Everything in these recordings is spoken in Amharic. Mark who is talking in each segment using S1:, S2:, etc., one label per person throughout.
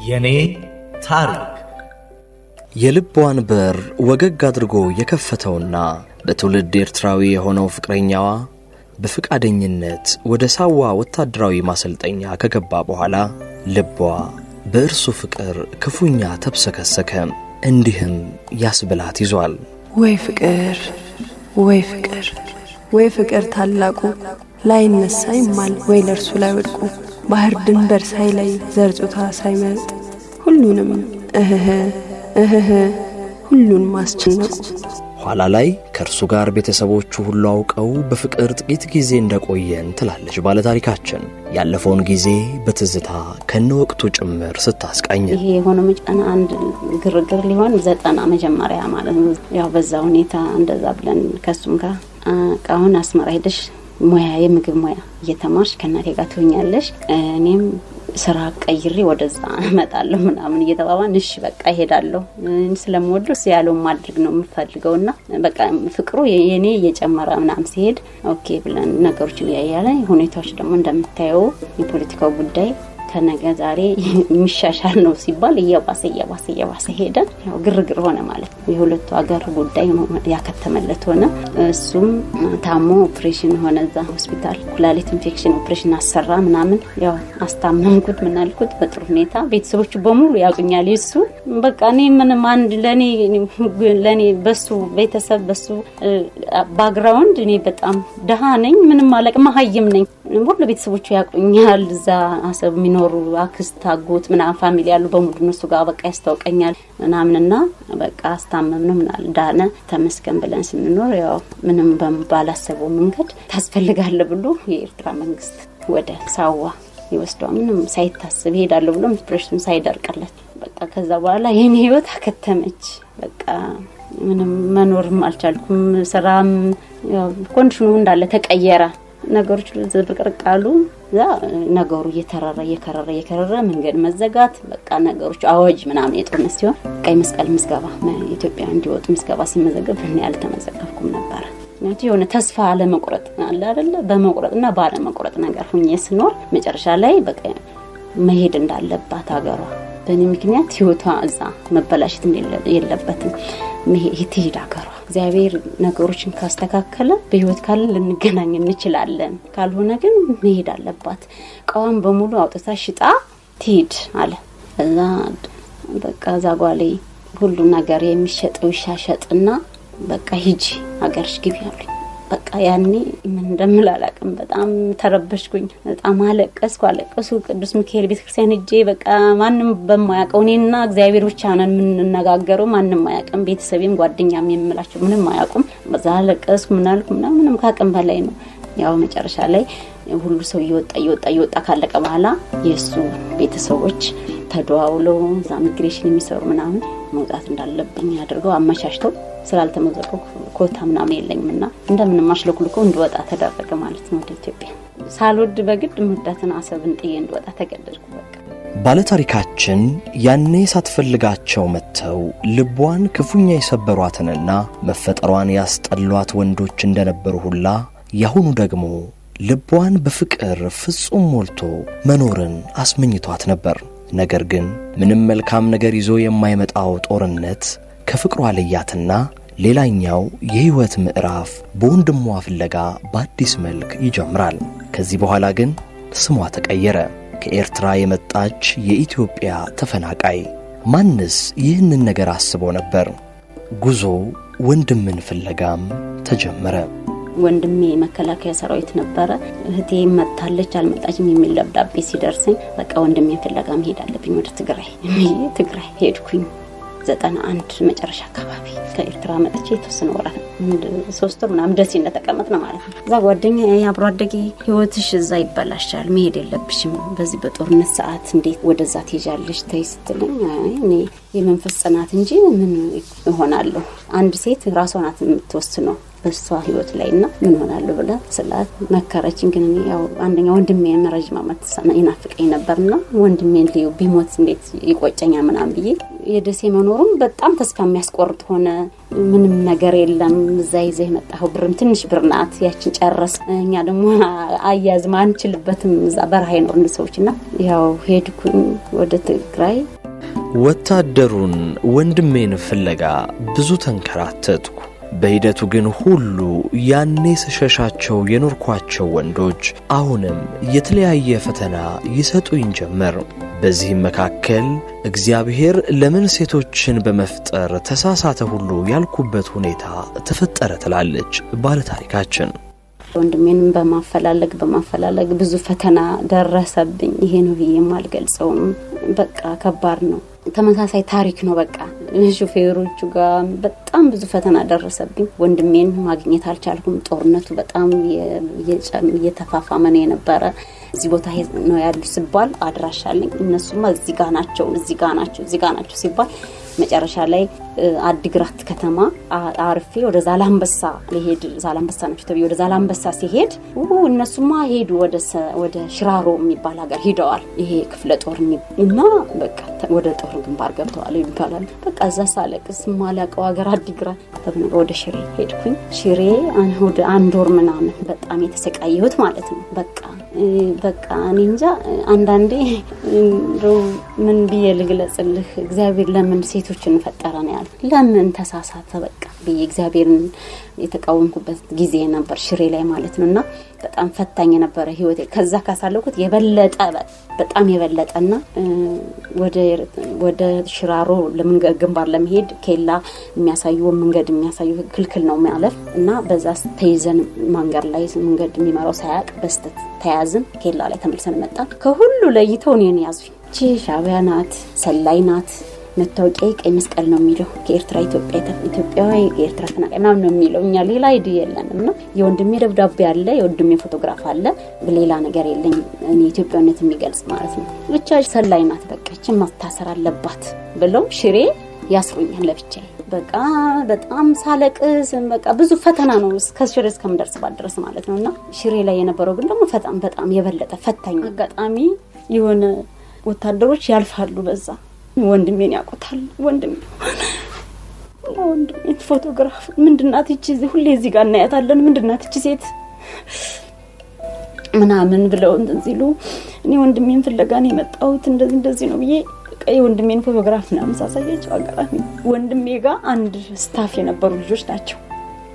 S1: የኔ ታሪክ የልቧን በር ወገግ አድርጎ የከፈተውና በትውልድ ኤርትራዊ የሆነው ፍቅረኛዋ በፍቃደኝነት ወደ ሳዋ ወታደራዊ ማሰልጠኛ ከገባ በኋላ ልቧ በእርሱ ፍቅር ክፉኛ ተብሰከሰከ። እንዲህም ያስብላት ይዟል።
S2: ወይ ፍቅር ወይ ፍቅር ወይ ፍቅር ታላቁ ላይነሳ ይማል ወይ ለርሱ ላይ ወድቁ ባህር ድንበር ሳይለይ ዘርጾታ ሳይመርጥ ሁሉንም ሁሉን ማስጨነቁ።
S1: ኋላ ላይ ከእርሱ ጋር ቤተሰቦቹ ሁሉ አውቀው በፍቅር ጥቂት ጊዜ እንደቆየን ትላለች ባለታሪካችን። ያለፈውን ጊዜ በትዝታ ከነወቅቱ ጭምር ስታስቃኝ
S3: ይሄ የሆነ መጫና አንድ ግርግር ሊሆን 90 መጀመሪያ ማለት ነው። ያው በዛ ሁኔታ እንደዛ ብለን ከሱም ጋር አሁን አስመራ ሄደሽ ሙያ የምግብ ሙያ እየተማርሽ ከናቴ ጋር ትሆኛለሽ እኔም ስራ ቀይሬ ወደዛ እመጣለሁ ምናምን እየተባባን እሺ በቃ እሄዳለሁ ስለምወደው ያለው ማድረግ ነው የምፈልገውና በቃ ፍቅሩ የኔ እየጨመረ ምናምን ሲሄድ ኦኬ ብለን ነገሮችን ያያለ ሁኔታዎች ደግሞ እንደምታየው የፖለቲካው ጉዳይ ከነገ ዛሬ የሚሻሻል ነው ሲባል እየባሰ ሄደ። ያው ግርግር ሆነ ማለት ነው። የሁለቱ ሀገር ጉዳይ ያከተመለት ሆነ። እሱም ታሞ ኦፕሬሽን ሆነ እዛ ሆስፒታል ኩላሊት ኢንፌክሽን ኦፕሬሽን አሰራ ምናምን ያው አስታመምኩት ምናልኩት በጥሩ ሁኔታ ቤተሰቦቹ በሙሉ ያቁኛል። እሱ በቃ እኔ ምንም አንድ ለኔ በሱ ቤተሰብ በሱ ባክግራውንድ እኔ በጣም ደሃ ነኝ ምንም አለቅ መሀይም ነኝ። ሁሉ ቤተሰቦቹ ያቁኛል። እዛ አሰብ ሚኖሩ አክስት አጎት ምናምን ፋሚሊ ያሉ በሙሉ እነሱ ጋር በቃ ያስተውቀኛል ምናምንና በቃ አስታመምነው ምናል ዳነ ተመስገን ብለን ስንኖር ያው ምንም ባላሰበው መንገድ ታስፈልጋለ ብሎ የኤርትራ መንግስት ወደ ሳዋ ይወስደው ምንም ሳይታሰብ ይሄዳል ብሎ ፕሬሽን ሳይደርቅለት በቃ ከዛ በኋላ የኔ ህይወት አከተመች። በቃ ምንም መኖርም አልቻልኩም። ስራም ያው ኮንዲሽኑ እንዳለ ተቀየረ። ነገሮች ዝብርቅርቃሉ ዛ ነገሩ እየከረረ መንገድ መዘጋት በቃ ነገሮች አዋጅ ምናምን የጦርነት ሲሆን ቀይ መስቀል ምዝገባ ኢትዮጵያ እንዲወጡ ምዝገባ ሲመዘገብ እኔ አልተመዘገብኩም ነበር። ማለት የሆነ ተስፋ አለመቁረጥ አለ አይደለ በመቁረጥና ባለመቁረጥ ነገር ሁኜ ስኖር መጨረሻ ላይ በቃ መሄድ እንዳለባት ሀገሯ በእኔ ምክንያት ህይወቷ እዛ መበላሸት የለበትም መሄድ ሀገሯ እግዚአብሔር ነገሮችን ካስተካከለ በህይወት ካለ ልንገናኝ እንችላለን ካልሆነ ግን መሄድ አለባት ቃዋን በሙሉ አውጥታ ሽጣ ትሄድ አለ። እዛ በቃ ዛጓሌ ሁሉ ነገር የሚሸጠው ይሻሸጥና በቃ ሂጂ ሀገርሽ ግቢ አሉኝ። በቃ ያኔ ምን እንደምላላቅም በጣም ተረበሽኩኝ። በጣም አለቀስኩ። ቅዱስ ሚካኤል ቤተክርስቲያን ሄጄ በቃ ማንንም በማያውቀው እኔና እግዚአብሔር ብቻ ነን የምንነጋገረው ማንንም አያውቅም ቤተሰቤም ጓደኛም የምላቸው ምንም አያውቁም። በዛ አለቀስኩ ምንም ካቅም በላይ ነው። ያው መጨረሻ ላይ ሁሉ ሰው እየወጣ ካለቀ በኋላ የሱ ቤተሰቦች ተደዋውለው እዛ ኢሚግሬሽን የሚሰሩ ምናምን መውጣት እንዳለብኝ አድርገው አመቻችተው ስላልተመዘገቡ ኮታ ምናምን የለኝምና እንደምንም ማሽለኩልኮ እንድወጣ ተደረገ ማለት ነው ወደ ኢትዮጵያ። ሳልወድ በግድ ሙዳትን አሰብን ጥዬ እንድወጣ ተገደድኩ። በቃ
S1: ባለታሪካችን ያኔ ሳትፈልጋቸው መተው ልቧን ክፉኛ የሰበሯትንና መፈጠሯን ያስጠሏት ወንዶች እንደነበሩ ሁላ ያሁኑ ደግሞ ልቧን በፍቅር ፍጹም ሞልቶ መኖርን አስመኝቷት ነበር። ነገር ግን ምንም መልካም ነገር ይዞ የማይመጣው ጦርነት ከፍቅሯ ለያትና ሌላኛው የህይወት ምዕራፍ በወንድሟ ፍለጋ በአዲስ መልክ ይጀምራል። ከዚህ በኋላ ግን ስሟ ተቀየረ። ከኤርትራ የመጣች የኢትዮጵያ ተፈናቃይ። ማንስ ይህንን ነገር አስቦ ነበር? ጉዞ ወንድምን ፍለጋም ተጀመረ።
S3: ወንድሜ መከላከያ ሰራዊት ነበረ። እህቴ መጣለች አልመጣችም የሚል ደብዳቤ ሲደርሰኝ በቃ ወንድሜ ፍለጋ መሄድ አለብኝ ወደ ትግራይ ሄድኩኝ። 91 መጨረሻ አካባቢ ከኤርትራ መጥቼ የተወሰነ ወራት 3 ወር ምናምን ደስ እንደተቀመጥነ ማለት ነው። እዛ ጓደኛ ያብሮ አደጊ ህይወትሽ እዛ ይበላሻል መሄድ የለብሽም በዚህ በጦርነት ሰዓት እንዴት ወደዛ ትሄጃለሽ ተይስትልኝ እኔ የመንፈስ ጽናት እንጂ ምን ይሆናል አንድ ሴት ራሷን አትምትወስነው በሷ ህይወት ላይና ምን ሆናለሁ ብላ ስላት መከረችኝ። ግን ያው አንደኛ ወንድሜ ረጅም ዓመት ይናፍቀኝ ነበርና ወንድሜን ልዩ ቢሞት እንዴት ይቆጨኛል ምናምን ብዬ የደሴ መኖሩም በጣም ተስፋ የሚያስቆርጥ ሆነ። ምንም ነገር የለም እዛ ይዘህ የመጣው ብርም ትንሽ ብር ናት፣ ያችን ጨረስ። እኛ ደግሞ አያዝም አንችልበትም እዛ በረሃ ይኖርን ሰዎችና ያው ሄድኩኝ ወደ ትግራይ።
S1: ወታደሩን ወንድሜን ፍለጋ ብዙ ተንከራተትኩ። በሂደቱ ግን ሁሉ ያኔ ስሸሻቸው የኖርኳቸው ወንዶች አሁንም የተለያየ ፈተና ይሰጡኝ ጀመር። በዚህም መካከል እግዚአብሔር ለምን ሴቶችን በመፍጠር ተሳሳተ ሁሉ ያልኩበት ሁኔታ ተፈጠረ ትላለች ባለታሪካችን።
S3: ወንድሜን በማፈላለግ ብዙ ፈተና ደረሰብኝ። ይሄ ነው ብዬ ማልገልጸውም። በቃ ከባድ ነው። ተመሳሳይ ታሪክ ነው። በቃ ሹፌሮቹ ጋር በጣም ብዙ ፈተና ደረሰብኝ። ወንድሜን ማግኘት አልቻልኩም። ጦርነቱ በጣም እየተፋፋመ ነው የነበረ። እዚህ ቦታ ነው ያሉ ሲባል አድራሻለኝ። እነሱማ እዚህ ጋር ናቸው ሲባል መጨረሻ ላይ አዲግራት ከተማ አርፌ ወደ ዛላምበሳ ለሄድ ዛላምበሳ ነው ተብዬ ወደ ዛላምበሳ ሲሄድ እነሱማ ሄዱ ወደ ሽራሮ የሚባል ሀገር ሄደዋል። ይሄ ክፍለ ጦር እና በቃ ወደ ጦር ግንባር ገብተዋል ይባላል። በቃ እዛ ሳለቅስ ማላቀው ሀገር አዲግራት ተብሎ ወደ ሽሬ ሄድኩኝ። ሽሬ ወደ አንድ ወር ምናምን በጣም የተሰቃየሁት ማለት ነው። በቃ እኔ እንጃ አንዳንዴ ምን ብዬ ልግለጽልህ? እግዚአብሔር ለምን ሴቶችን ፈጠረ ነው ያለ? ለምን ተሳሳተ? በቃ ብዬ እግዚአብሔርን የተቃወምኩበት ጊዜ ነበር ሽሬ ላይ ማለት ነውና በጣም ፈታኝ የነበረ ህይወቴ። ከዛ ካሳለኩት በጣም የበለጠና ወደ ሽራሮ ለመንገድ ግንባር ለመሄድ ኬላ መንገድ የሚያሳዩ ክልክል ነው ማለፍ እና በዛ ተይዘን መንገድ ላይ መንገድ የሚመራው ሳያቅ በስተት ተያዝን። ኬላ ላይ ተመልሰን መጣን። ከሁሉ ለይተው እኔን ያዙኝ። ሻዕቢያ ናት፣ ሰላይ ናት፣ መታወቂያ ቀይ መስቀል ነው የሚለው፣ ከኤርትራ ኢትዮጵያዊ የኤርትራ ተናቃይ ምናምን ነው የሚለው። እኛ ሌላ አይዲ የለንም ነው። የወንድሜ ደብዳቤ አለ፣ የወንድሜ ፎቶግራፍ አለ፣ ሌላ ነገር የለኝም። እኔ ኢትዮጵያዊነት የሚገልጽ ማለት ነው። ብቻ ሰላይ ናት፣ በቃ እቺ ማታሰር አለባት ብለው ሽሬ ያስሩኛል ለብቻዬ። በቃ በጣም ሳለቅስ በቃ ብዙ ፈተና ነው እስከ ሽሬ እስከምደርስባት ድረስ ማለት ነውና ሽሬ ላይ የነበረው ግን ደግሞ በጣም የበለጠ ፈታኝ አጋጣሚ የሆነ ወታደሮች ያልፋሉ በዛ ወንድሜን ያቆታል። ወንድሜን ፎቶግራፍ ምንድናት እቺ ሁሌ እዚህ ጋር እናያታለን፣ ምንድናት እቺ ሴት ምናምን ብለው እንዚሉ እኔ ወንድሜን ፍለጋ ነው የመጣሁት እንደዚህ ነው ብዬ ወንድሜን ፎቶግራፍ ምናምን ሳሳያቸው አጋጣሚ ወንድሜ ጋር አንድ ስታፍ የነበሩ ልጆች ናቸው።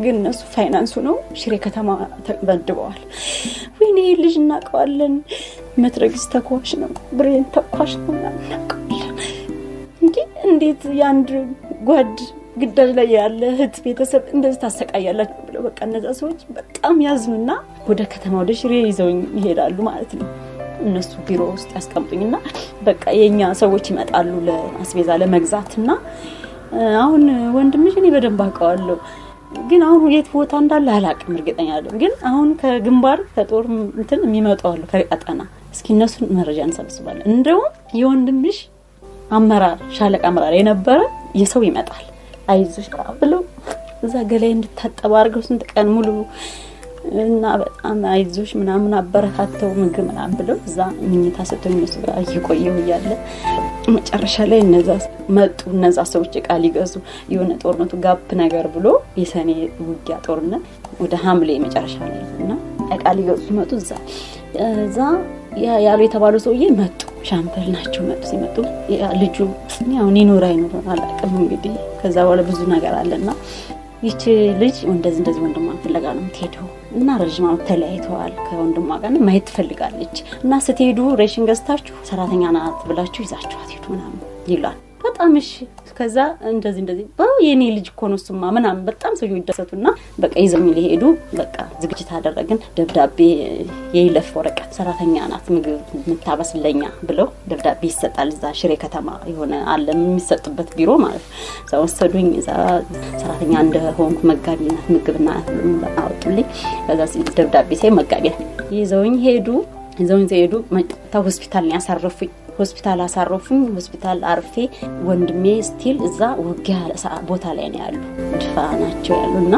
S3: ግን እነሱ ፋይናንሱ ነው ሽሬ ከተማ ተበድበዋል። ወይኔ ልጅ እናቀዋለን፣ መትረጊስ ተኳሽ ነው፣ ብሬን ተኳሽ ነው እናቀዋለን። እንዴት ያንድ ጓድ ግዳጅ ላይ ያለ እህት ቤተሰብ እንደዚህ ታሰቃያላችሁ ብለው በቃ እነዛ ሰዎች በጣም ያዝኑና ወደ ከተማ ወደ ሽሬ ይዘውኝ ይሄዳሉ ማለት ነው። እነሱ ቢሮ ውስጥ ያስቀምጡኝና በቃ የኛ ሰዎች ይመጣሉ ለአስቤዛ ለመግዛትና አሁን ወንድምሽ እኔ በደንብ አውቀዋለሁ ግን አሁን የት ቦታ እንዳለ አላውቅም እርግጠኛ አይደለም። ግን አሁን ከግንባር ከጦር የሚመጣው ከቀጠና እስኪ እነሱን መረጃ እንሰብስባለን። እንደውም የወንድምሽ አመራር ሻለቃ አመራር የነበረ የሰው ይመጣል አይዞሽ ብለው እዛ ገላይ እንድታጠባ አድርገው ስንት ቀን ሙሉ እና በጣም አይዞሽ ምናምን አበረታተው ምግብ ምናምን ብለው እዛ ምኝታ ሰጥተው እነሱ ጋር እየቆየው እያለ መጨረሻ ላይ እነዛ ሰዎች ቃል ይገዙ የሆነ ጦርነቱ ጋፕ ነገር ብሎ የሰኔ ውጊያ ጦርነት ወደ ሐምሌ መጨረሻ ላይ እና ቃል ይገዙ መጡ። እዛ ያሉ የተባሉ ሰውዬ መጡ። ሻምበል ናቸው። ሲመጡ ልጁ ያው ይኖር አላውቅም እንግዲህ ከዛ በኋላ ብዙ ነገር አለና ይቺ ልጅ እንደዚህ ወንድሟን ፍለጋ ነው የምትሄደው እና ረጅም ዓመት ተለያይተዋል ከወንድሟ ጋር ማየት ትፈልጋለች እና ስትሄዱ ሬሽን ገዝታችሁ ሰራተኛ ናት ብላችሁ ይዛችኋት ሄዱ ምናምን ይላል። በጣም እሺ ከዛ እንደዚህ የኔ ልጅ እኮ ነው እሱማ ምናምን በጣም ሰው ይደሰቱና በቃ ይዘውኝ ሊሄዱ በቃ ዝግጅት አደረግን። ደብዳቤ የይለፍ ወረቀት ሰራተኛ ናት ምግብ ምታበስለኛ ብለው ደብዳቤ ይሰጣል። እዛ ሽሬ ከተማ የሆነ አለ የሚሰጥበት ቢሮ ማለት ነው። ወሰዱኝ። እዛ ሰራተኛ እንደሆንኩ መጋቢ ናት ምግብና አወጡልኝ። ከዛ ደብዳቤ ሳይ መጋቢ ይዘውኝ ሄዱ። ሆስፒታል ነው ያሳረፉኝ። ሆስፒታል አርፌ ወንድሜ ስቲል እዛ ውጊያ ቦታ ላይ ነው ያሉ ድፋ ናቸው ያሉና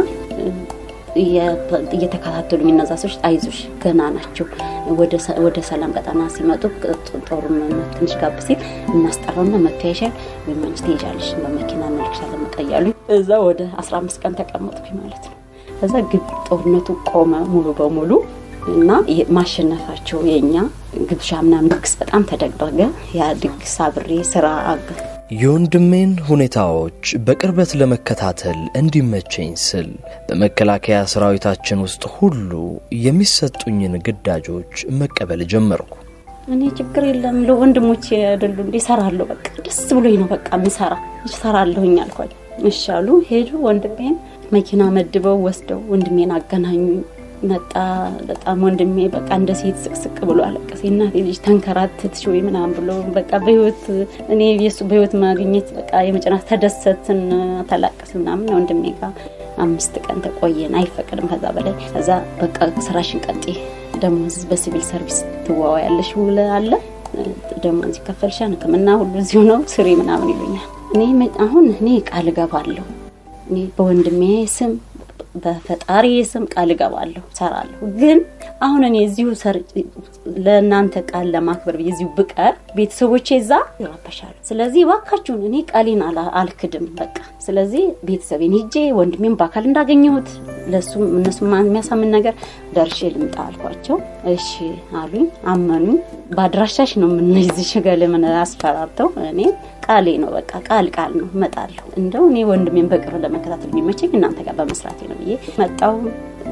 S3: እየተከታተሉኝ እነዛ ሰዎች አይዞሽ ገና ናቸው ወደ ሰላም ቀጠና ሲመጡ ጦርነት ትንሽ ጋብ ሲል እናስጠራውና መታየሻል ወይ ማንስ ትሄጃለሽ በመኪና መልክሻለን መቀያሉኝ እዛ ወደ 15 ቀን ተቀመጥኩኝ ማለት ነው። ከዛ ግብ ጦርነቱ ቆመ ሙሉ በሙሉ እና ማሸነፋቸው የኛ ግብዣ ምናምን ድግስ በጣም ተደረገ። ያ ድግስ አብሬ ስራ
S1: የወንድሜን ሁኔታዎች በቅርበት ለመከታተል እንዲመቸኝ ስል በመከላከያ ሰራዊታችን ውስጥ ሁሉ የሚሰጡኝን ግዳጆች መቀበል ጀመርኩ።
S3: እኔ ችግር የለም ለወንድሞቼ አይደሉ እንዴ ሰራለሁ በቃ ደስ ብሎኝ ነው በቃ ሰራለሁኝ አልኳቸው። እሺ አሉ። ሄዱ ወንድሜን መኪና መድበው ወስደው ወንድሜን አገናኙኝ። መጣ በጣም ወንድሜ በቃ እንደ ሴት ስቅስቅ ብሎ አለቀሰ። እናቴ ልጅ ተንከራተትሽ ወይ ምናምን ብሎ በቃ በህይወት እኔ የሱ በህይወት ማግኘት በቃ የመጨረሻ ተደሰትን ተላቀስ ምናምን ወንድሜ ጋር 5 ቀን ተቆየን። አይፈቀድም ከዛ በላይ። ከዛ በቃ ስራሽን ቀጥይ ደሞዝ በሲቪል ሰርቪስ ትዋዋያለሽ ውለ አለ ደሞዝ ይከፈልሻል ሕክምና ሁሉ እዚሁ ነው ስሪ ምናምን ይሉኛል። እኔ ቃል ገባለሁ እኔ በወንድሜ ስም በፈጣሪ ስም ቃል ገባለሁ ሰራለሁ። ግን አሁን እኔ እዚሁ ለእናንተ ቃል ለማክበር በዚሁ ብቀር ቤተሰቦቼ እዛ ይረበሻሉ። ስለዚህ እባካችሁን እኔ ቃሌን አልክድም በቃ። ስለዚህ ቤተሰቤን ሄጄ ወንድሜን በአካል እንዳገኘሁት ለሱ እነሱ የሚያሳምን ነገር ደርሼ ልምጣ አልኳቸው። እሺ አሉኝ፣ አመኑኝ። ባድራሻሽ ነው የምንይዝሽ ገለመን አስፈራርተው እኔ ቃሌ ነው በቃ ቃል ነው መጣለሁ። እንደው እኔ ወንድሜን በቅርብ ለመከታተል የሚመቸኝ እናንተ ጋር በመስራት ነው ብዬ መጣው።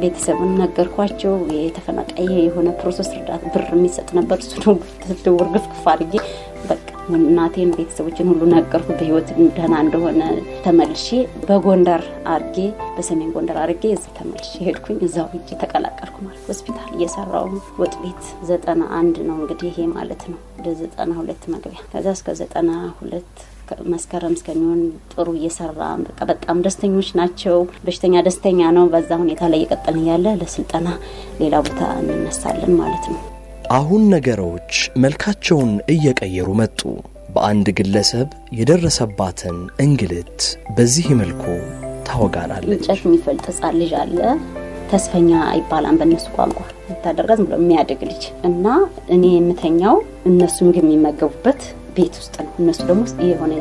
S3: ቤተሰቡን ነገርኳቸው። የተፈናቀየ የሆነ ፕሮሰስ እርዳታ ብር የሚሰጥ ነበር እሱ ነው ተደውር ግፍግፍ አድርጌ በቃ እናቴን ቤተሰቦችን ሁሉ ነገርኩ። በህይወት ደህና እንደሆነ ተመልሼ በጎንደር አርጌ በሰሜን ጎንደር አርጌ እዛ ተመልሼ ሄድኩኝ። እዛው ሂጄ ተቀላቀልኩ ማለት ሆስፒታል እየሰራው ወጥ ቤት 91 ነው እንግዲህ ይሄ ማለት ነው ወደ 92 መግቢያ። ከዛ እስከ 92 መስከረም እስከሚሆን ጥሩ እየሰራ በቃ በጣም ደስተኞች ናቸው። በሽተኛ ደስተኛ ነው። በዛ ሁኔታ ላይ እየቀጠልን ያለ ለስልጠና ሌላ ቦታ እንነሳለን ማለት ነው።
S1: አሁን ነገሮች መልካቸውን እየቀየሩ መጡ። በአንድ ግለሰብ የደረሰባትን እንግልት በዚህ መልኩ ታወጋናለች።
S3: እንጨት የሚፈልጥ ሕፃን ልጅ አለ። ተስፈኛ ይባላል በእነሱ ቋንቋ። ተደረገ ብሎ የሚያድግ ልጅ እና እኔ የምተኛው እነሱ ምግብ የሚመገቡበት ቤት ውስጥ ነው። እነሱ ደግሞ የሆነ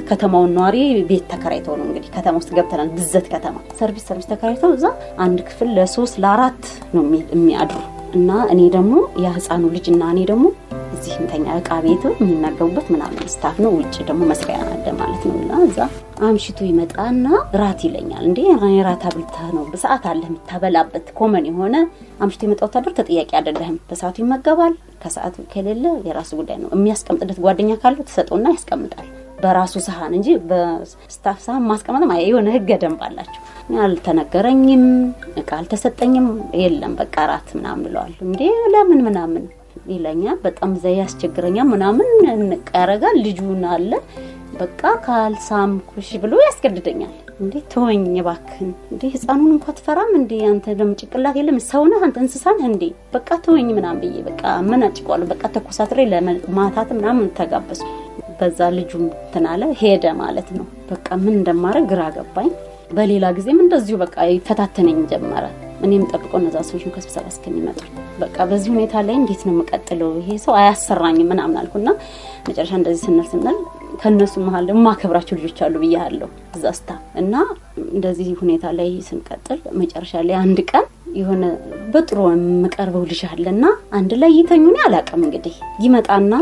S3: ከተማውን ነዋሪ ቤት ተከራይተው ነው እንግዲህ ከተማ ውስጥ ገብተናል። ብዘት ከተማ ሰርቪስ ተከራይተው እዛ አንድ ክፍል ለ3 ለ4 ነው የሚያድሩ እና እኔ ደግሞ የህፃኑ ልጅና እኔ ደግሞ እዚህ እንተኛ ዕቃ ቤት የሚናገቡበት ምናምን ስታፍ ነው። ውጭ ደግሞ መስሪያ አለ ማለት ነው። እና እዛ አምሽቶ ይመጣና ራት ይለኛል። እንዴ ራት አብልታ ነው በሰዓት አለ የምታበላበት ኮመን የሆነ አምሽቶ የመጣው ወታደር ተጠያቂ አይደለም። በሰዓቱ ይመገባል። ከሰዓቱ ከሌለ የራሱ ጉዳይ ነው። የሚያስቀምጥለት ጓደኛ ካለው ተሰጠውና ያስቀምጣል በራሱ ሰሃን እንጂ በስታፍ ሰሃን ማስቀመጥም የሆነ ህገ ደንብ አላቸው። አልተነገረኝም፣ ዕቃ አልተሰጠኝም። የለም በቃ ራት ምናምን ብለዋል። እንዴ ለምን ምናምን ይለኛል። በጣም ዘይ ያስቸግረኛል ምናምን እንቀራረጋል። ልጁን አለ በቃ ካልሳምኩሽ ብሎ ያስገድደኛል። እንዴ ተወኝ እባክህን፣ እንዴ ህፃኑን እንኳን ትፈራም እንዴ አንተ ደም ጭቅላት የለም ሰው ነህ አንተ እንስሳ ነህ እንዴ በቃ ተወኝ ምናምን ብዬ በቃ ምን አጭቋል በቃ ተኮሳትሬ ለማታት ምናምን ተጋበሱ። በዛ ልጁም ተናለ ሄደ ማለት ነው። በቃ ምን እንደማረግ ግራ ገባኝ። በሌላ ጊዜም እንደዚሁ በቃ ይፈታተነኝ ጀመረ። እኔም ጠብቆ እነዛ ሰዎች ከስብሰባ እስከሚመጡ በቃ በዚህ ሁኔታ ላይ እንዴት ነው የምቀጥለው? ይሄ ሰው አያሰራኝም ምናምን አልኩና መጨረሻ እንደዚህ ስንል ከነሱ መሃል ደግሞ ማከብራቸው ልጆች አሉ ብያለሁ እዛስታ እና እንደዚህ ሁኔታ ላይ ስንቀጥል መጨረሻ ላይ አንድ ቀን የሆነ በጥሩ መቀርበው ልጅ አለና አንድ ላይ ይተኙኝ አላቀም እንግዲህ ይመጣና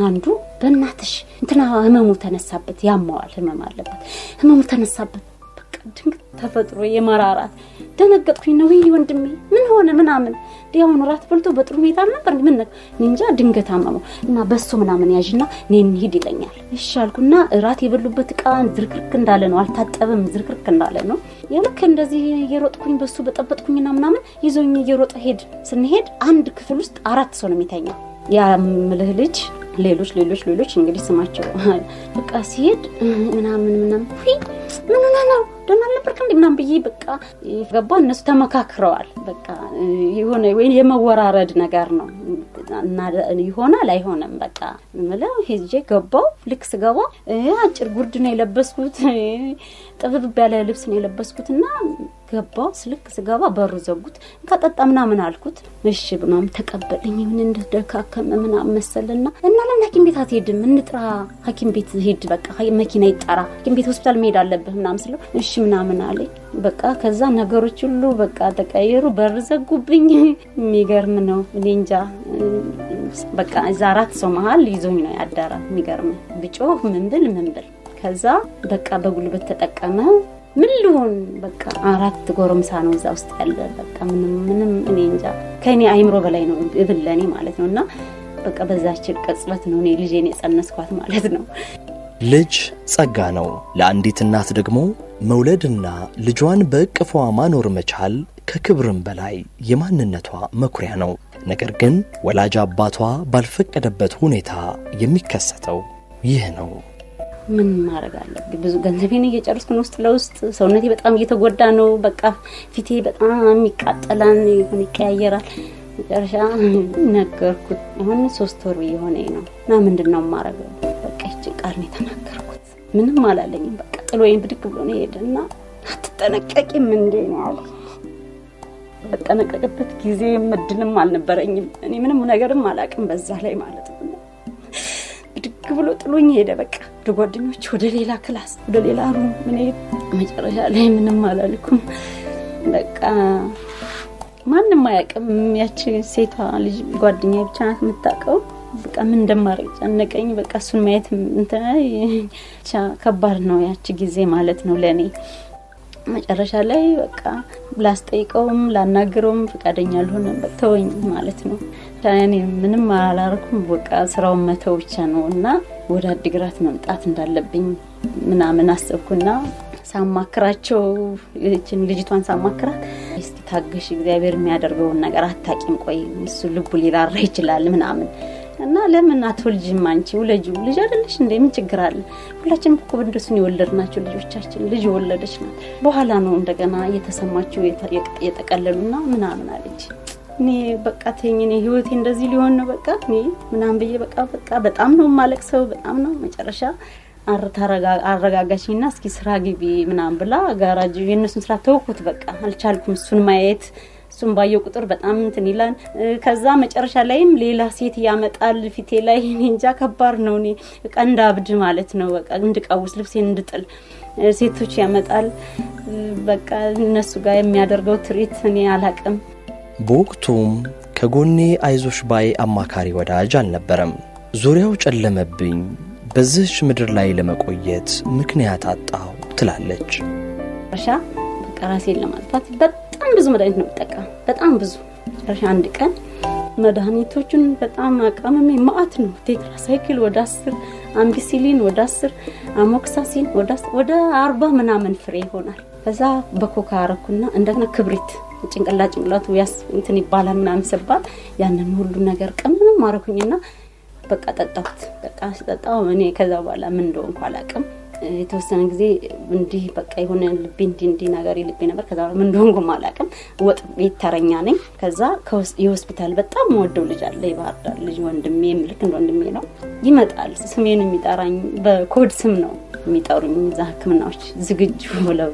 S3: አንዱ በእናትሽ እንትና ህመሙ ተነሳበት ያማዋል ህመም አለበት ህመሙ ተነሳበት በቃ ድንገት ተፈጥሮ የመራራት ደነገጥኩኝ ነው ይሄ ወንድሜ ምን ሆነ ምናምን ዲያውን ራት በልቶ በጥሩ ሁኔታ ነበር ምን እንጃ ድንገት አመመው እና በሱ ምናምን ያዥና ነን ሂድ ይለኛል። እሺ አልኩና ራት የበሉበት ዕቃ ዝርክርክ እንዳለ ነው አልታጠበም ዝርክርክ እንዳለ ነው። የልክ እንደዚህ እየሮጥኩኝ በሱ በጠበጥኩኝና ምናምን ይዞኝ እየሮጠ ስንሄድ አንድ ክፍል ውስጥ 4 ሰው ነው የሚተኛው። ያ ምልህ ልጅ ሌሎች እንግዲህ ስማቸው በቃ ሲሄድ ምናምን ምን ነው ደና ለበርክ እንደምናም ብዬ በቃ ገባ። እነሱ ተመካክረዋል። በቃ የሆነ ወይ የመወራረድ ነገር ነው እና ይሆናል አይሆንም በቃ ምለው ሄጄ ገባው። ልክ ስገባ አጭር ጉርድ ነው የለበስኩት፣ ጥብብ ያለ ልብስ ነው የለበስኩትና ገባው ስልክ ስገባ በሩ ዘጉት ከጠጣ ምናምን አልኩት እሺ ምናምን ተቀበለኝ ምን እንደደካከመ ምናምን መሰለና እና ለምን ሐኪም ቤት አትሄድም እንጥራ ሐኪም ቤት ሄድ በቃ መኪና ይጣራ ሐኪም ቤት ሆስፒታል መሄድ አለብህ ምናምን ስለው እሺ ምናምን አለኝ በቃ ከዛ ነገሮች ሁሉ በቃ ተቀየሩ በር ዘጉብኝ የሚገርም ነው እኔ እንጃ በቃ ዛራት ሰው መሃል ይዞኝ ነው ያዳራ የሚገርም ብጮህ ምን ብል ከዛ በቃ በጉልበት ተጠቀመ ምን ልሆን በቃ 4 ጎረምሳ ነው እዛ ውስጥ ያለ በቃ ምንም እኔ እንጃ ከኔ አይምሮ በላይ ነው እብለኔ ማለት ነውና በቃ በዛች ቅጽበት ነው እኔ ልጄን የጸነስኳት ማለት ነው
S1: ልጅ ጸጋ ነው ለአንዲት እናት ደግሞ መውለድና ልጇን በእቅፏ ማኖር መቻል ከክብርም በላይ የማንነቷ መኩሪያ ነው ነገር ግን ወላጅ አባቷ ባልፈቀደበት ሁኔታ የሚከሰተው ይህ ነው
S3: ምን ማድረግ አለብኝ ብዙ ገንዘቤን እየጨረስኩ ነው ውስጥ ለውስጥ ሰውነቴ በጣም እየተጎዳ ነው በቃ ፊቴ በጣም ይቃጠላል ይቀያየራል መጨረሻ ነገርኩት አሁን 3 ወር የሆነኝ ነው እና ምንድነው ማረገው በቃ እቺ ቃል ነው ተናገርኩት ምንም አላለኝም በቃ ጥሎኝ ብድግ ብሎ ነው ሄደና አትጠነቀቂም እንዴ ነው አለ በተጠነቀቀበት ጊዜ ምድንም አልነበረኝም እኔ ምንም ነገርም አላቅም በዛ ላይ ማለት ነው ብሎ ጥሎኝ ሄደ በቃ ጓደኞች ወደ ሌላ ክላስ ወደ ሌላ ሩም ምን መጨረሻ ላይ ምንም አላልኩም በቃ ማንንም አያውቅም ያቺ ሴቷ ልጅ ጓደኛዬ ብቻ ናት የምታውቀው በቃ ምን እንደማረግ ጨነቀኝ በቃ እሱን ማየት ከባድ ነው ያቺ ጊዜ ማለት ነው ለኔ መጨረሻ ላይ በቃ ላስጠይቀውም ላናግረውም ፈቃደኛ አልሆነም ተወኝ ማለት ነው ታኔ ምንም አላረኩም በቃ ስራውን መተው ብቻ ነውና ወደ አዲግራት መምጣት እንዳለብኝ ምናምን አሰብኩና ሳማክራቸው እቺን ልጅቷን ሳማክራት እስቲ ታገሽ እግዚአብሔር የሚያደርገው ነገር አታቂም ቆይ እሱ ልቡ ሊራራ ይችላል ምናምን እና ለምን አትወልጂም አንቺ ወለጁ ልጅ አይደለሽ እንዴ ምን ችግር አለ ሁላችንም እኮ እንደሱን ይወለድናቸው ልጆቻችን ልጅ ወለደች ነው በኋላ ነው እንደገና እየተሰማቸው የተቀለሉና ምናምን አለች እኔ በቃ ተኝኔ ህይወቴ እንደዚህ ሊሆን ነው በቃ እኔ ምናምን በየ በቃ በጣም ነው ማለቅሰው በጣም ነው መጨረሻ አረጋጋችኝና እስኪ ስራ ግቢ ምናምን ብላ ጋራጅ የነሱን ስራ ተውኩት በቃ አልቻልኩም እሱን ማየት እሱን ባየው ቁጥር በጣም እንትን ይላል ከዛ መጨረሻ ላይም ሌላ ሴት ያመጣል ፊቴ ላይ እንጃ ከባድ ነው እኔ ቀንዳብድ ማለት ነው በቃ እንድቀውስ ልብሴን እንድጥል ሴቶች ያመጣል በቃ እነሱ ጋር የሚያደርገው ትሪት እኔ አላቅም
S1: በወቅቱም ከጎኔ አይዞሽ ባይ አማካሪ ወዳጅ አልነበረም ዙሪያው ጨለመብኝ በዚህ ምድር ላይ ለመቆየት ምክንያት አጣው ትላለች
S3: ራሻ በቃ ራሴን ለማጥፋት በጣም ብዙ መድኃኒት ነው ተጠቃ በጣም ብዙ ራሻ አንድ ቀን መድኃኒቶቹን በጣም አቃመሜ ማአት ነው ቴትራሳይክል ወደ 10 አምቢሲሊን ወደ 10 አሞክሳሲን ወደ 40 ምናምን ፍሬ ይሆናል ከዛ በኮካ አረኩና እንደገና ክብሪት ጭንቅላቱ ያስ እንትን ይባላል ምናምን ሰባል ያንን ሁሉ ነገር ቀምም አረኩኝና በቃ ጠጣሁት በቃ ስጠጣው እኔ ከዛ በኋላ ምን እንደሆንኩ አላቅም የተወሰነ ጊዜ እንዲህ በቃ የሆነ ልቤ እንዲህ ነገር ይልቤ ነበር ከዛ ምን እንደሆንኩ አላቅም ወጥ ቤት ተረኛ ነኝ ከዛ የሆስፒታል በጣም ወደው ልጅ አለ ይባርዳል ልጅ ወንድሜ ልክ እንደ ወንድሜ ነው ይመጣል ስሜን የሚጠራኝ በኮድ ስም ነው የሚጠሩኝ እዛ ህክምናዎች ዝግጁ ብለው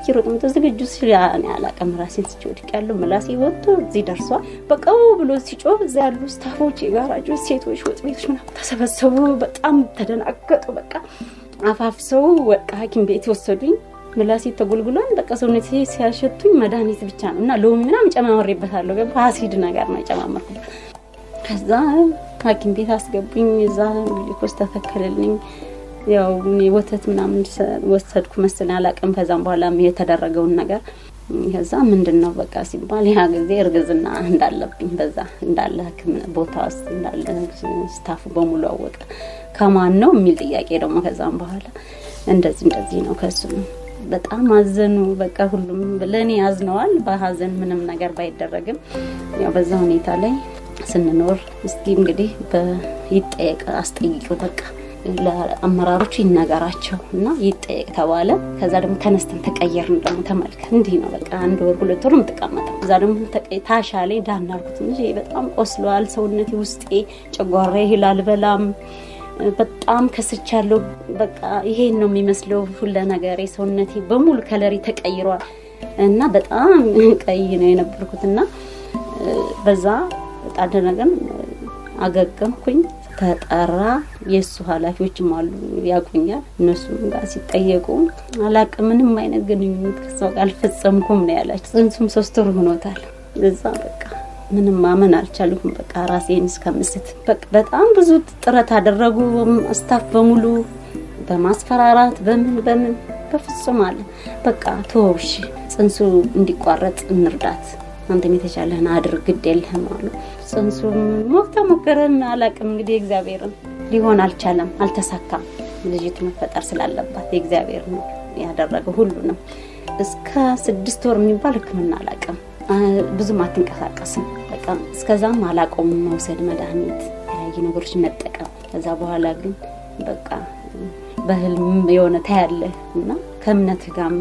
S3: ይሮጥም ተዝግጁ ሲያኔ አላቀም ራሴን ሲጮድቅ ያለው ምላሴ ወጥቶ እዚህ ደርሷል በቃው ብሎ ሲጮህ እዛ ያሉ ስታፎች የጋራጆች ሴቶች ወጥ ቤቶች ምናምን ተሰበሰቡ በጣም ተደናገጡ በቃ አፋፍሰው ወጣ ሐኪም ቤት ወሰዱኝ ምላሴ ተጎልጉሏል በቃ ሰውነቴ ሲያሸቱኝ መድኃኒት ብቻ ነውና ሎሚ ምናምን ጨማምሬበታለሁ ገባ አሲድ ነገር ነው ጨማምርኩት ከዛ ሐኪም ቤት አስገቡኝ እዛ ግሉኮስ ተተከለልኝ ያው ወተት ምናምን ወሰድኩ መሰለኝ አላቀም ከዛም በኋላ የተደረገውን ነገር ከዛ ምንድነው በቃ ሲባል ያ ጊዜ እርግዝና እንዳለብኝ በዛ እንዳለ ህክምና ቦታስ እንዳለ ስታፍ በሙሉ አወቀ ከማን ነው የሚል ጥያቄ ደግሞ ከዛም በኋላ እንደዚህ ነው ከሱ በጣም አዘኑ በቃ ሁሉም ለኔ ያዝነዋል በሐዘን ምንም ነገር ባይደረግም ያው በዛ ሁኔታ ላይ ስንኖር እስኪ እንግዲህ በይጠየቅ አስጠይቀው በቃ ለአመራሮች ይነገራቸውና ይጠየቅ ተባለ ከዛ ደግሞ ተነስተን ተቀየርን ደግሞ ተመልከ እንዲህ ነው በቃ 1 ወር 2 ወር ምትቀመጠው እዛ ደግሞ ታሻለ ዳናልኩት እንጂ በጣም ቆስሏል ሰውነቴ ውስጤ ጨጓራዬ ይላል በላም በጣም ከስቻለሁ በቃ ይሄን ነው የሚመስለው ሁሉ ነገር ሰውነቴ በሙሉ ከለሪ ተቀይሯል እና በጣም ቀይ ነው የነበርኩትና በዛ ታደረገን አገገምኩኝ። ተጠራ የሱ ኃላፊዎችም አሉ ያቁኛል። እነሱ ጋር ሲጠየቁ አላቅም ምንም አይነት ግንኙነት ከሰው ጋር አልፈጸምኩም ነው ያላችሁ። ጽንሱም 3 ወር ሆኖታል። እዛ በቃ ምንም ማመን አልቻልኩም። በቃ ራሴን እስከምስት በቃ በጣም ብዙ ጥረት አደረጉ። ስታፍ በሙሉ በማስፈራራት በምን በፍጹም አለ በቃ ተወውሽ ጽንሱ እንዲቋረጥ እንርዳት አንተም የተቻለህን አድርግ ግድ የለህም አሉ። ጽንሱ ሞከረን አላቅም እንግዲህ እግዚአብሔርን ሊሆን አልቻለም፣ አልተሳካም። ልጅቱ መፈጠር ስላለባት እግዚአብሔር ነው ያደረገው ሁሉንም። እስከ 6 ወር የሚባል ህክምና አላቅም፣ ብዙም አትንቀሳቀስም። በቃ እስከዛም አላቆም መውሰድ መድኃኒት የተለያዩ ነገሮች መጠቀም። ከዛ በኋላ ግን በቃ በህልም የሆነ ታያለህ እና ከእምነት ጋርም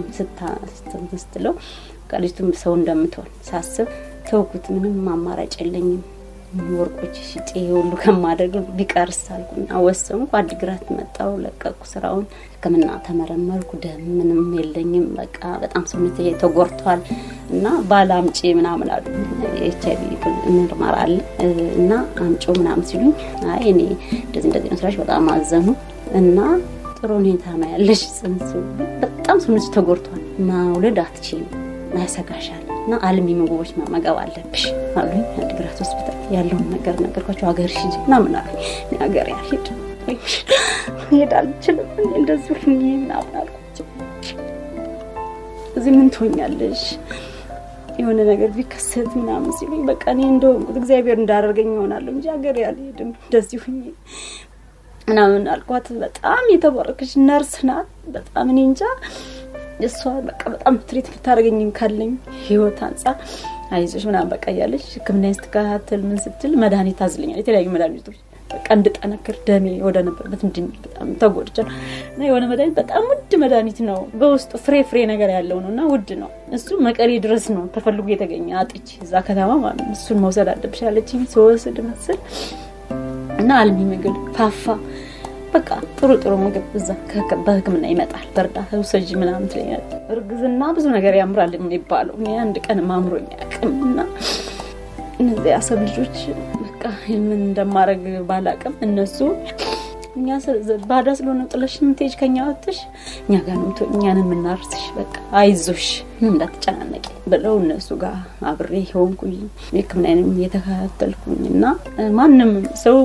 S3: ስትለው ልጅቱም ሰው እንደምትሆን ሳስብ ተውኩት። ምንም አማራጭ የለኝም። ወርቆች ሽጬ ሁሉ ከማደርግ ቢቀርስ አልኩና ወሰንኩ። አዲግራት መጣሁ፣ ለቀቁ ስራውን። ህክምና ተመረመርኩ። ደም ምንም የለኝም። በቃ በጣም ሰውነቴ ተጎርቷል እና ባላምጪ ምናምን አሉ። ኤችአይቪ ምርመራ አለ እና አምጪ ምናምን ሲሉኝ አይ እኔ እንደዚህ መስራች በጣም አዘኑ እና ጥሩ ሁኔታ ነው ያለሽ፣ ጽንሱ በጣም ሰውነቴ ተጎርቷል፣ ማውለድ አትችይም፣ ያሰጋሻል እና አልሚ ምግቦች መመገብ አለብሽ አሉኝ። አዲግራት ሆስፒታል ያለውን ነገር ነገርኳቸው። ሀገርሽ ሂጂ ምናምን አሉኝ። እኔ ሀገር ያልሄድ ሄድ አልችልም እንደዚህ ሁኚ ምናምን አልኳቸው። እዚህ ምን ትሆኛለሽ የሆነ ነገር ቢከሰት ምናምን ሲሉኝ በቃ እኔ እንደው እግዚአብሔር እንዳደረገኝ ይሆናለሁ እንጂ ሀገር ያልሄድም እንደዚህ ሁኚ ምናምን አልኳት። በጣም የተባረከች ነርስ ናት። በጣም እኔ እንጃ እሷ በቃ በጣም ትሪት ልታደርገኝ ካለኝ ህይወት አንፃር አይዞሽ ምናምን በቃ ያለሽ ህክምና ስትከታተል ምን ስትል መድኃኒት ታዝልኛል። የተለያዩ መድኃኒቶች በቃ እንድጠነክር ደሜ ወደ ነበርበት እንድንል በጣም ተጎድቻለሁ እና የሆነ መድኃኒት በጣም ውድ መድኃኒት ነው። በውስጡ ፍሬ ነገር ያለው ነውና ውድ ነው። እሱ መቀሌ ድረስ ነው ተፈልጎ የተገኘ አጥቼ እዛ ከተማ ማለት ነው። እሱን መውሰድ አለብሽ አለችኝ። ስወስድ መስል እና አልሚ ምግብ ፋፋ በቃ ጥሩ ምግብ እዛ በህክምና ይመጣል። በርዳታ ውሰጂ ምናምን ትለኛል። እርግዝና ብዙ ነገር ያምራል የሚባለው እኔ አንድ ቀን ማምሮኝ አቅምና እነዚህ አሰብ ልጆች በቃ ምን እንደማረግ ባላቅም እነሱ እኛ ባዳ ስለሆነ ጥለሽ ምን ትሄጂ ከኛ ወጥሽ እኛ ጋር ነው እኛንን ምናርስሽ በቃ አይዞሽ ምን እንዳትጨናነቂ ብለው እነሱ ጋር አብሬ ሆንኩኝ። ህክምናንም የተከታተልኩኝና ማንም ሰው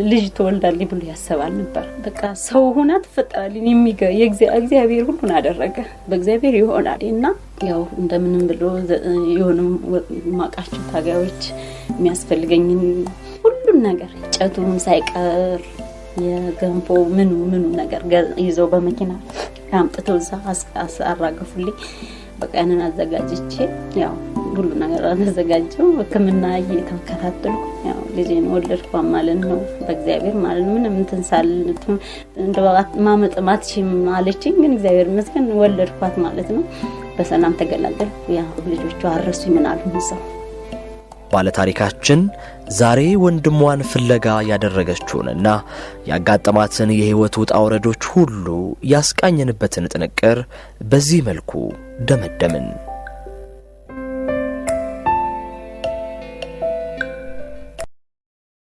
S3: ልጅ ተወልዳለች ብሎ ያሰባል ነበር። በቃ ሰው ሆና ተፈጠራለች የእግዚአብሔር ሁሉን አደረገ። በእግዚአብሔር ይሆናል እና ያው እንደምንም ብሎ የሆነም ማቃቸው ታጋዮች የሚያስፈልገኝን ሁሉን ነገር ጨቱም ሳይቀር የገንፎ ምኑ ነገር ይዘው በመኪና አምጥተው እዛ አራገፉልኝ። በቃ ያንን አዘጋጅቼ ያው ሁሉ ነገር አዘጋጀው። ህክምና እየተከታተልኩ ያው ልጄን ወለድኩ ማለት ነው። በእግዚአብሔር ማለት ነው። ምንም እንተንሳል እንደው ማመጥማትሽም አለችኝ። ግን እግዚአብሔር ይመስገን ወለድኳት ማለት ነው። በሰላም ተገላገልኩ። ያው ልጆቹ አረሱ ይመናሉ ምሰው
S1: ባለታሪካችን ዛሬ ወንድሟን ፍለጋ ያደረገችውንና ያጋጠማትን የህይወት ውጣ ውረዶች ሁሉ ያስቃኘንበትን ጥንቅር በዚህ መልኩ ደመደምን።